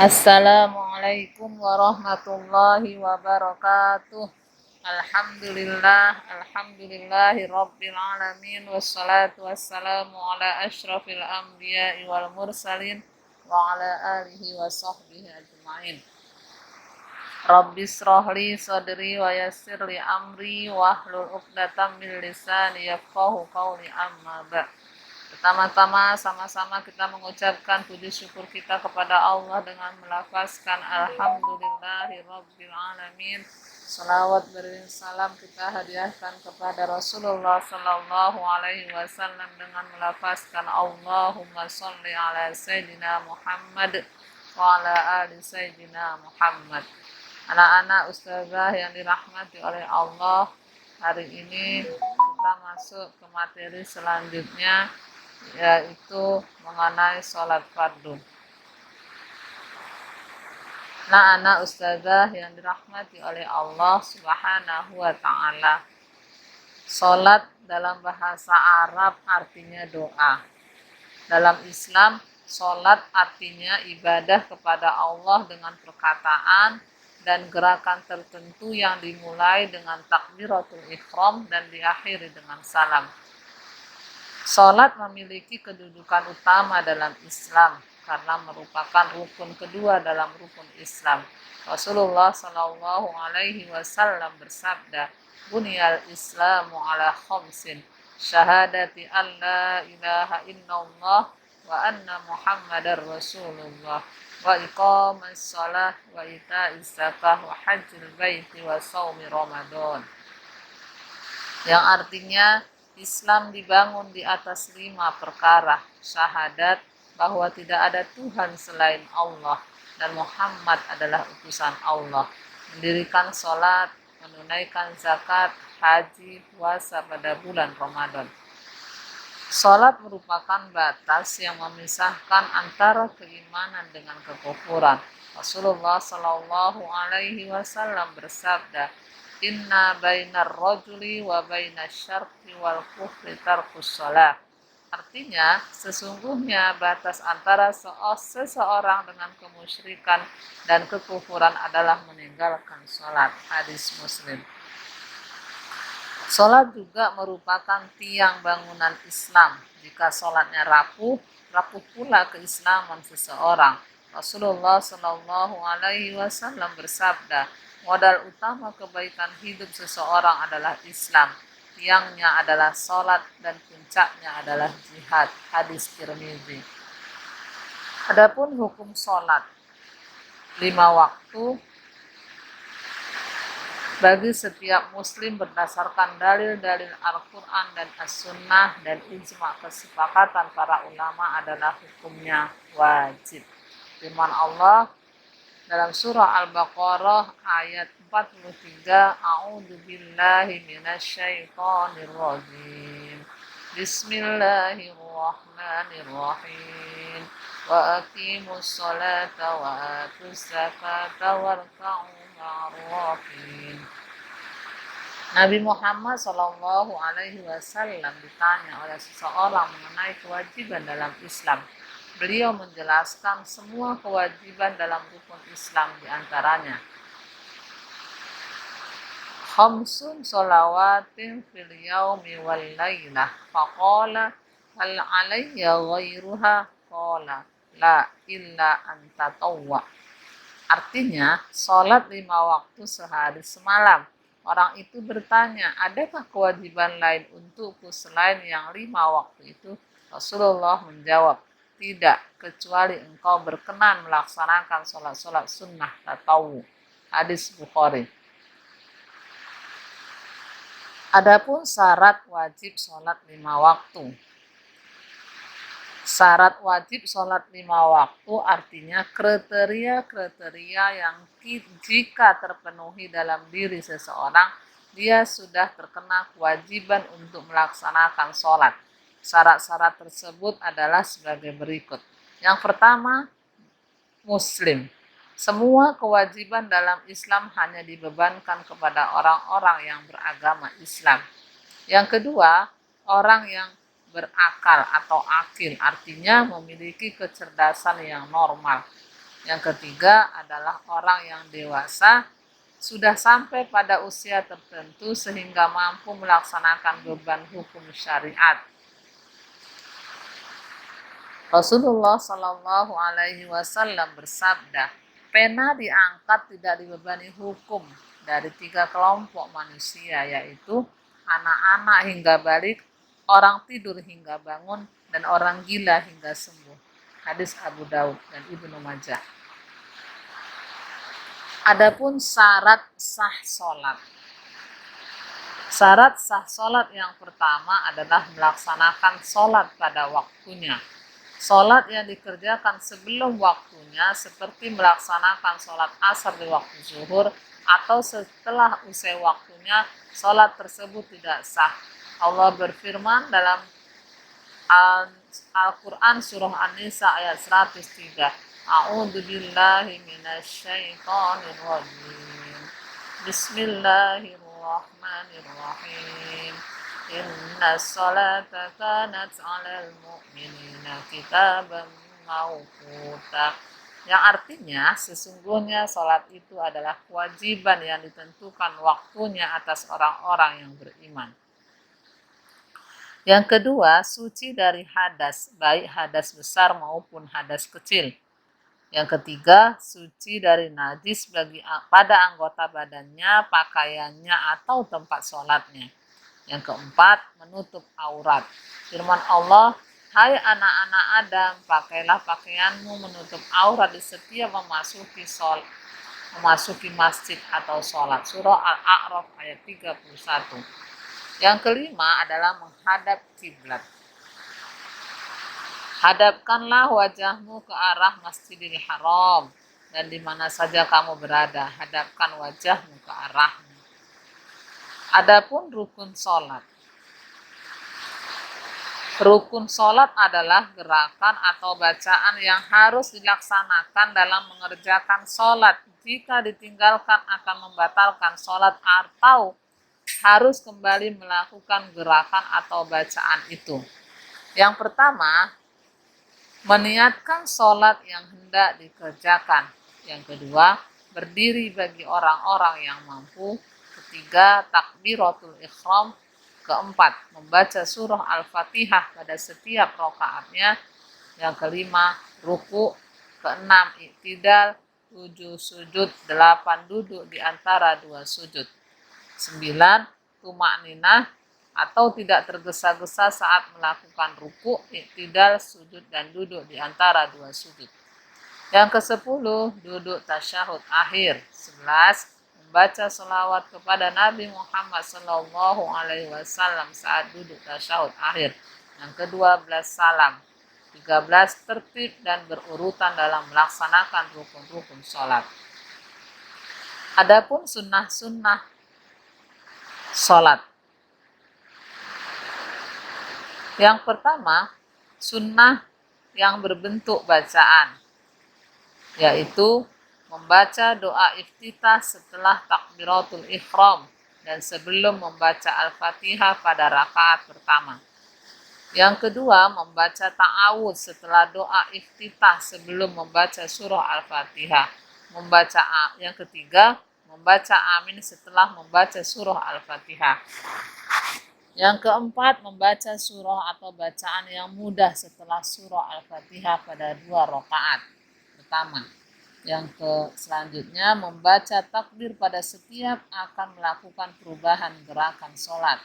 Assalamualaikum warahmatullahi wabarakatuh. Alhamdulillahi rabbil alamin. Wassalatu wassalamu ala asyrafil anbiya'i wal mursalin wa ala alihi wa sahbihi ajma'in. Rabbi shrahli sadri wa yassir li amri wahlul 'uqdatam min lisani yafqahu qawli, amma ba'd. Pertama-tama sama-sama kita mengucapkan puji syukur kita kepada Allah dengan melafazkan Alhamdulillahirabbil alamin. Salawat salam kita hadiahkan kepada Rasulullah sallallahu alaihi wasallam dengan melafazkan Allahumma sholli ala sayyidina Muhammad wa ala ali sayyidina Muhammad. Anak-anak ustazah yang dirahmati oleh Allah, hari ini kita masuk ke materi selanjutnya, yaitu mengenai sholat fardu. Nah, anak ustazah yang dirahmati oleh Allah Subhanahu wa ta'ala, sholat dalam bahasa Arab artinya doa. Dalam Islam, sholat artinya ibadah kepada Allah dengan perkataan dan gerakan tertentu yang dimulai dengan takbiratul ihram dan diakhiri dengan salam. Sholat memiliki kedudukan utama dalam Islam karena merupakan rukun kedua dalam rukun Islam. Rasulullah Shallallahu Alaihi Wasallam bersabda, "Bunyal Islamu ala khamsin, syahadati an la ilaha illallah wa anna Muhammadar Rasulullah, wa iqamas shalah wa ita'is zakah wa hajjil baiti wa shaumi Ramadan." Yang artinya Islam dibangun di atas 5 perkara: syahadat bahwa tidak ada Tuhan selain Allah dan Muhammad adalah utusan Allah, mendirikan sholat, menunaikan zakat, haji, puasa pada bulan Ramadan. Sholat merupakan batas yang memisahkan antara keimanan dengan kekufuran. Rasulullah Shallallahu Alaihi Wasallam bersabda, "Inna bainar rajuli wa bainasyarqi wal kufri tarkus shalah." Artinya, sesungguhnya batas antara seseorang dengan kemusyrikan dan kekufuran adalah meninggalkan sholat. Hadis Muslim. Sholat juga merupakan tiang bangunan Islam. Jika sholatnya rapuh pula keislaman seseorang. Rasulullah Shallallahu Alaihi Wasallam bersabda, modal utama kebaikan hidup seseorang adalah Islam. Tiangnya adalah sholat dan puncaknya adalah jihad. Hadis Tirmidzi. Adapun hukum sholat 5 waktu bagi setiap muslim berdasarkan dalil-dalil Al-Quran dan As-Sunnah dan ijma kesepakatan para ulama adalah hukumnya wajib. Firman Allah dalam surah Al-Baqarah ayat 43, A'udzu billahi minasyaitonir rajim. Bismillahirrahmanirrahim. Wa aqimus sholata wa atuz zakata warka'u ma'ar-raki'in. Nabi Muhammad Shallallahu Alaihi Wasallam ditanya oleh seseorang mengenai kewajiban dalam Islam. Beliau menjelaskan semua kewajiban dalam rukun Islam, diantaranya khamsun sholawatin fil yaumi wal lailah. Faqala hal alayya ghairuha? Qala la illa an tatawwa. Artinya, sholat 5 waktu sehari semalam. Orang itu bertanya, adakah kewajiban lain untukku selain yang 5 waktu itu? Rasulullah menjawab, tidak, kecuali engkau berkenan melaksanakan sholat-sholat sunnah tatawu. Hadis Bukhari. Adapun syarat wajib sholat 5 waktu. Syarat wajib sholat 5 waktu artinya kriteria-kriteria yang jika terpenuhi dalam diri seseorang, dia sudah terkena kewajiban untuk melaksanakan sholat. Syarat-syarat tersebut adalah sebagai berikut. Yang pertama, muslim. Semua kewajiban dalam Islam hanya dibebankan kepada orang-orang yang beragama Islam. Yang kedua, orang yang berakal atau akil, artinya memiliki kecerdasan yang normal. Yang ketiga adalah orang yang dewasa sudah sampai pada usia tertentu sehingga mampu melaksanakan beban hukum syariat. Rasulullah Shallallahu Alaihi Wasallam bersabda, pena diangkat tidak dibebani hukum dari 3 kelompok manusia, yaitu anak-anak hingga balik, orang tidur hingga bangun, dan orang gila hingga sembuh. Hadis Abu Daud dan Ibnu Majah. Adapun syarat sah sholat. Syarat sah sholat yang pertama adalah melaksanakan sholat pada waktunya. Sholat yang dikerjakan sebelum waktunya seperti melaksanakan sholat asar di waktu zuhur atau setelah usai waktunya, sholat tersebut tidak sah. Allah berfirman dalam Al-Quran surah An-Nisa ayat 103. A'udzu billahi minasyaitonir rajim. Bismillahirrahmanirrahim. Inna sholata kanat 'alal mu'minina kitaban mawquta. Yang artinya sesungguhnya sholat itu adalah kewajiban yang ditentukan waktunya atas orang-orang yang beriman. Yang kedua, suci dari hadas, baik hadas besar maupun hadas kecil. Yang ketiga, suci dari najis pada anggota badannya, pakaiannya, atau tempat sholatnya. Yang keempat, menutup aurat. Firman Allah, hai anak-anak Adam, pakailah pakaianmu menutup aurat di setiap memasuki masjid atau sholat. Surah Al-A'raf ayat 31. Yang kelima adalah menghadap kiblat. Hadapkanlah wajahmu ke arah Masjidil Haram dan di mana saja kamu berada, hadapkan wajahmu ke arahnya. Adapun rukun sholat. Rukun sholat adalah gerakan atau bacaan yang harus dilaksanakan dalam mengerjakan sholat. Jika ditinggalkan akan membatalkan sholat atau harus kembali melakukan gerakan atau bacaan itu. Yang pertama, meniatkan sholat yang hendak dikerjakan. Yang kedua, berdiri bagi orang-orang yang mampu. Ketiga, takbiratul ihram. Keempat, membaca surah Al-Fatihah pada setiap rakaatnya. Yang kelima, ruku. Keenam, iktidal. 7 sujud. 8 duduk di antara 2 sujud. 9, tumakninah atau tidak tergesa-gesa saat melakukan ruku, iktidal, sujud, dan duduk di antara 2 sujud. Yang ke-10, duduk tasyahud akhir. 11, membaca sholawat kepada Nabi Muhammad SAW saat duduk tasyahud akhir. Yang ke-12, salam. 13, tertib dan berurutan dalam melaksanakan rukun-rukun sholat. Adapun sunnah-sunnah sholat. Yang pertama, sunnah yang berbentuk bacaan, yaitu membaca doa iftitah setelah takbiratul ihram dan sebelum membaca Al-Fatihah pada rakaat pertama. Yang kedua, membaca ta'awudz setelah doa iftitah sebelum membaca surah Al-Fatihah. Yang ketiga, membaca amin setelah membaca surah Al-Fatihah. Yang keempat, membaca surah atau bacaan yang mudah setelah surah Al-Fatihah pada 2 rakaat pertama. Selanjutnya, membaca takbir pada setiap akan melakukan perubahan gerakan sholat.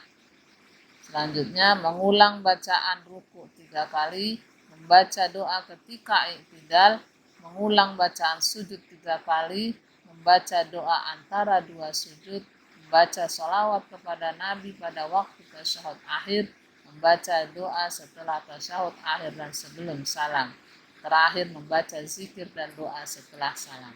Selanjutnya, mengulang bacaan ruku 3 kali, membaca doa ketika iktidal, mengulang bacaan sujud 3 kali, membaca doa antara 2 sujud, membaca sholawat kepada Nabi pada waktu tasyahud akhir, membaca doa setelah tasyahud akhir dan sebelum salam. Terakhir, membaca zikir dan doa setelah salam.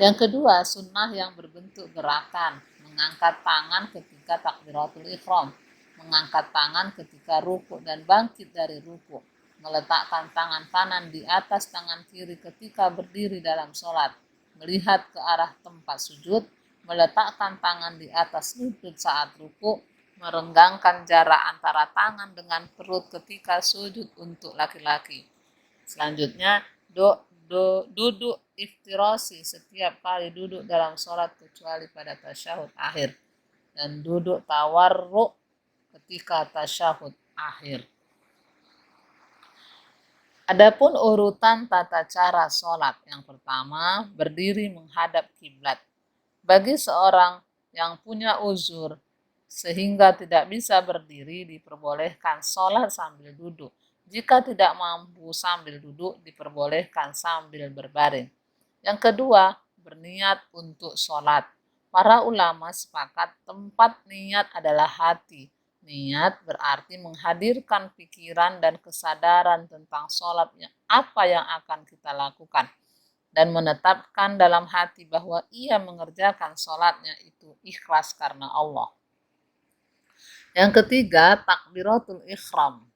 Yang kedua, sunnah yang berbentuk gerakan, mengangkat tangan ketika takbiratul ihram, mengangkat tangan ketika ruku dan bangkit dari ruku, meletakkan tangan kanan di atas tangan kiri ketika berdiri dalam sholat, melihat ke arah tempat sujud, meletakkan tangan di atas lutut saat ruku, merenggangkan jarak antara tangan dengan perut ketika sujud untuk laki-laki. Selanjutnya, duduk iftirasi setiap kali duduk dalam sholat kecuali pada tasyahud akhir, dan duduk tawarruk ketika tasyahud akhir. Adapun urutan tata cara sholat, yang pertama berdiri menghadap kiblat. Bagi seorang yang punya uzur sehingga tidak bisa berdiri, diperbolehkan sholat sambil duduk. Jika tidak mampu sambil duduk, diperbolehkan sambil berbaring. Yang kedua, berniat untuk sholat. Para ulama sepakat tempat niat adalah hati. Niat berarti menghadirkan pikiran dan kesadaran tentang sholat, apa yang akan kita lakukan, dan menetapkan dalam hati bahwa ia mengerjakan sholatnya itu ikhlas karena Allah. Yang ketiga, takbiratul ihram.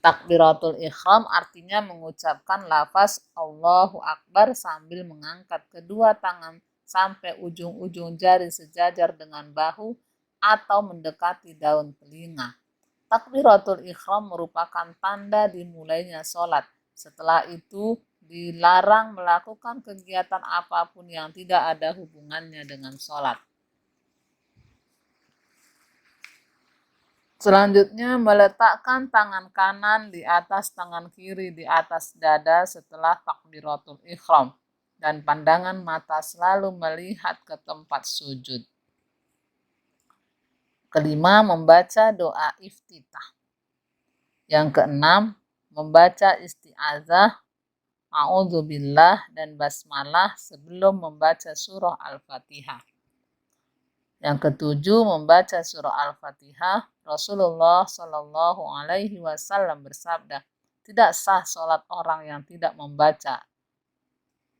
Takbiratul ihram artinya mengucapkan lafaz Allahu Akbar sambil mengangkat kedua tangan sampai ujung-ujung jari sejajar dengan bahu atau mendekati daun telinga. Takbiratul ihram merupakan tanda dimulainya sholat. Setelah itu dilarang melakukan kegiatan apapun yang tidak ada hubungannya dengan sholat. Selanjutnya, meletakkan tangan kanan di atas tangan kiri di atas dada setelah takbiratul ihram, dan pandangan mata selalu melihat ke tempat sujud. Kelima, membaca doa iftitah. Yang keenam, membaca isti'azah, a'udzubillah, dan basmalah sebelum membaca surah Al-Fatihah. Yang ketujuh, membaca surah Al-Fatihah. Rasulullah Shallallahu Alaihi Wasallam bersabda, tidak sah sholat orang yang tidak membaca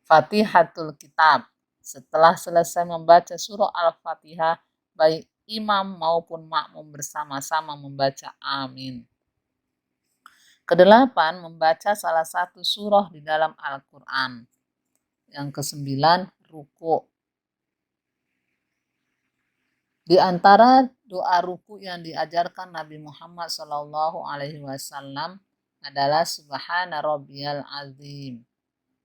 Fatihatul Kitab. Setelah selesai membaca surah Al-Fatihah, baik imam maupun makmum bersama-sama membaca amin. Kedelapan, membaca salah satu surah di dalam Al-Quran. Yang kesembilan, ruku'. Di antara doa ruku yang diajarkan Nabi Muhammad SAW adalah Subhana Rabbiyal Azim,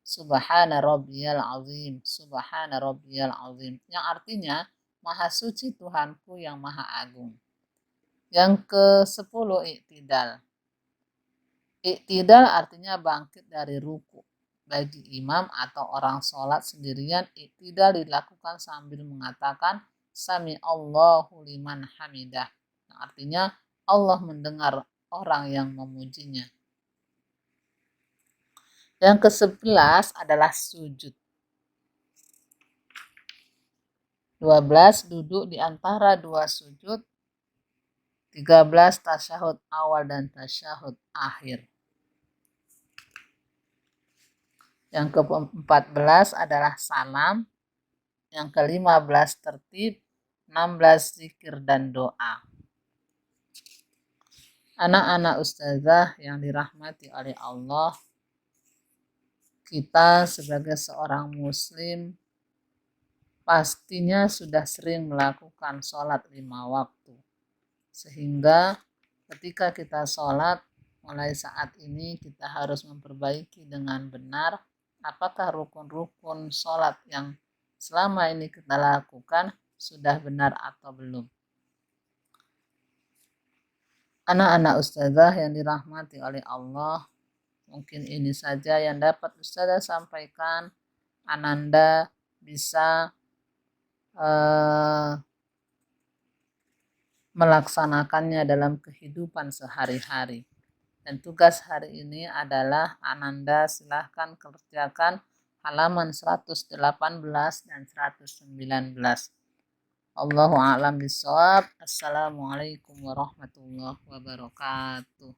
Subhana Rabbiyal Azim, Subhana Rabbiyal Azim, yang artinya Maha Suci Tuhanku yang Maha Agung. Yang ke-10, i'tidal. I'tidal artinya bangkit dari ruku. Bagi imam atau orang sholat sendirian, i'tidal dilakukan sambil mengatakan Sami Allahu liman hamidah, yang artinya Allah mendengar orang yang memujinya. Yang ke-11 adalah sujud. 12, duduk di antara dua sujud. 13, tasyahud awal dan tasyahud akhir. Yang ke-14 adalah salam. Yang ke-15 tertib. 16 zikir dan doa. Anak-anak ustazah yang dirahmati oleh Allah, kita sebagai seorang muslim pastinya sudah sering melakukan sholat 5 waktu. Sehingga ketika kita sholat, mulai saat ini kita harus memperbaiki dengan benar apakah rukun-rukun sholat yang selama ini kita lakukan sudah benar atau belum. Anak-anak ustazah yang dirahmati oleh Allah, mungkin ini saja yang dapat ustazah sampaikan. Ananda bisa melaksanakannya dalam kehidupan sehari-hari. Dan tugas hari ini adalah Ananda silahkan kerjakan halaman 118 dan 119. Allahu a'lam bishawab. Assalamualaikum warahmatullahi wabarakatuh.